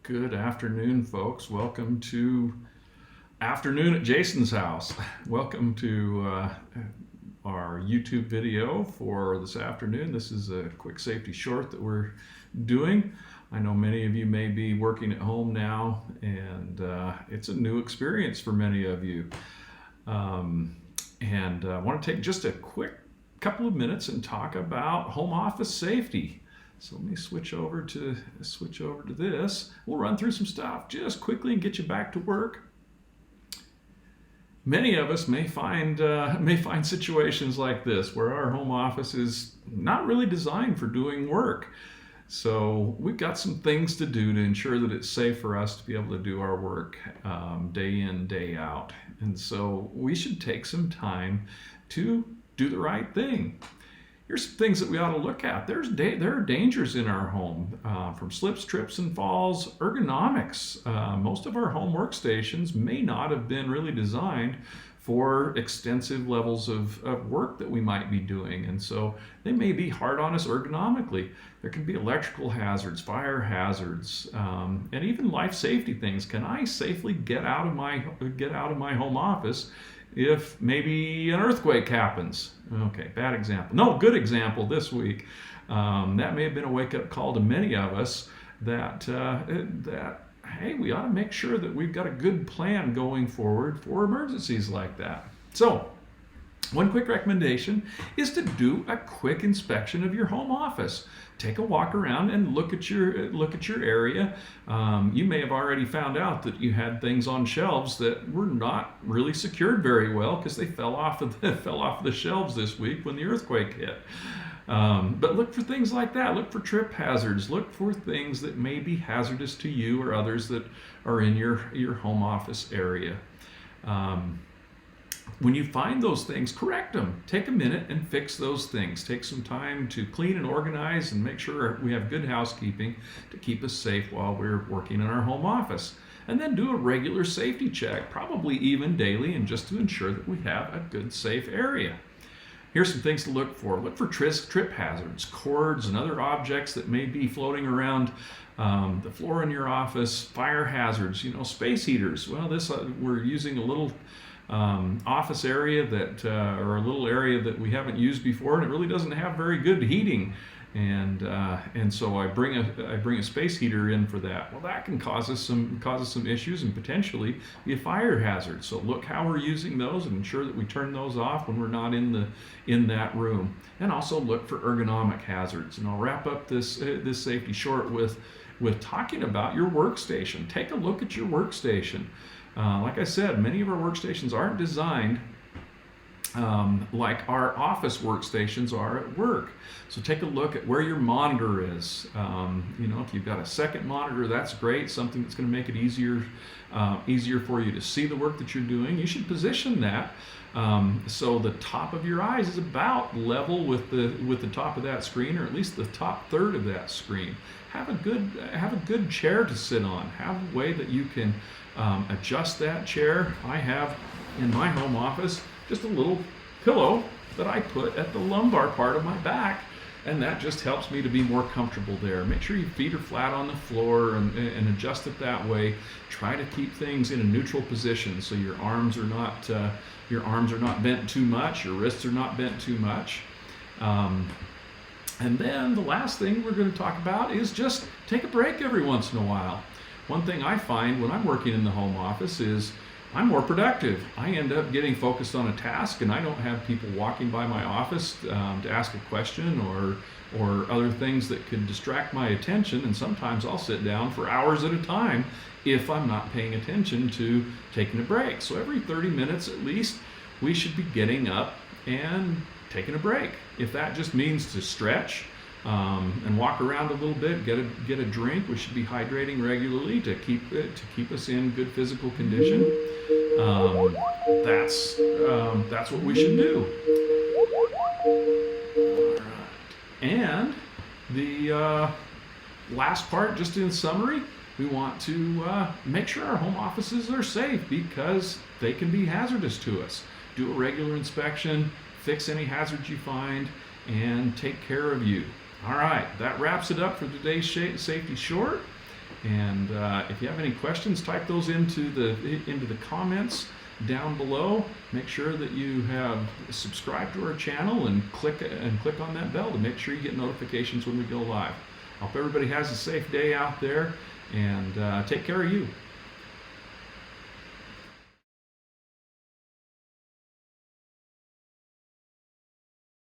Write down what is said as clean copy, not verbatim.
Good afternoon, folks. Welcome to Afternoon at Jason's House. Welcome to our YouTube video for this afternoon. This is a quick safety short that we're doing. I know many of you may be working at home now, and it's a new experience for many of you. I want to take just a quick couple of minutes and talk about home office safety. So let me switch over to this. We'll run through some stuff just quickly and get you back to work. Many of us may find situations like this where our home office is not really designed for doing work. So we've got some things to do to ensure that it's safe for us to be able to do our work day in, day out. And so we should take some time to do the right thing. Here's some things that we ought to look at. There are dangers in our home, from slips, trips, and falls. Ergonomics. Most of our home workstations may not have been really designed for extensive levels of work that we might be doing, and so they may be hard on us ergonomically. There can be electrical hazards, fire hazards, and even life safety things. Can I safely get out of my home office if maybe an earthquake happens? Okay, bad example. No, good example this week. That may have been a wake-up call to many of us that hey, we ought to make sure that we've got a good plan going forward for emergencies like that. So, one quick recommendation is to do a quick inspection of your home office. Take a walk around and look at your area. You may have already found out that you had things on shelves that were not really secured very well because they fell off the shelves this week when the earthquake hit. But look for things like that. Look for trip hazards. Look for things that may be hazardous to you or others that are in your home office area. When you find those things, correct them. Take a minute and fix those things. Take some time to clean and organize and make sure we have good housekeeping to keep us safe while we're working in our home office. And then do a regular safety check, probably even daily, and just to ensure that we have a good, safe area. Here's some things to look for. Look for trip hazards, cords, and other objects that may be floating around the floor in your office. Fire hazards, space heaters. Well, we're using a little office area or a little area that we haven't used before, and it really doesn't have very good heating. And so I bring a space heater in for that. Well, that can cause us some issues and potentially be a fire hazard. So look how we're using those and ensure that we turn those off when we're not in that room. And also look for ergonomic hazards. And I'll wrap up this safety short with talking about your workstation. Take a look at your workstation. Like I said, many of our workstations aren't designed like our office workstations are at work. So take a look at where your monitor is. If you've got a second monitor, that's great. Something that's going to make it easier for you to see the work that you're doing. You should position that so the top of your eyes is about level with the top of that screen, or at least the top third of that screen. Have a good chair to sit on. Have a way that you can adjust that chair. I have in my home office just a little pillow that I put at the lumbar part of my back, and that just helps me to be more comfortable there. Make sure your feet are flat on the floor and adjust it that way. Try to keep things in a neutral position so your arms are not bent too much, your wrists are not bent too much. And then the last thing we're going to talk about is just take a break every once in a while. One thing I find when I'm working in the home office is I'm more productive. I end up getting focused on a task, and I don't have people walking by my office to ask a question or other things that could distract my attention. And sometimes I'll sit down for hours at a time if I'm not paying attention to taking a break. So every 30 minutes at least, we should be getting up and taking a break. If that just means to stretch and walk around a little bit, get a drink. We should be hydrating regularly to keep us in good physical condition. That's what we should do. All right. And the last part, just in summary, we want to make sure our home offices are safe because they can be hazardous to us. Do a regular inspection, fix any hazards you find, and take care of you. All right, that wraps it up for today's safety short. And if you have any questions, type those into the comments down below. Make sure that you have subscribed to our channel and click on that bell to make sure you get notifications when we go live. I hope everybody has a safe day out there, and take care of you.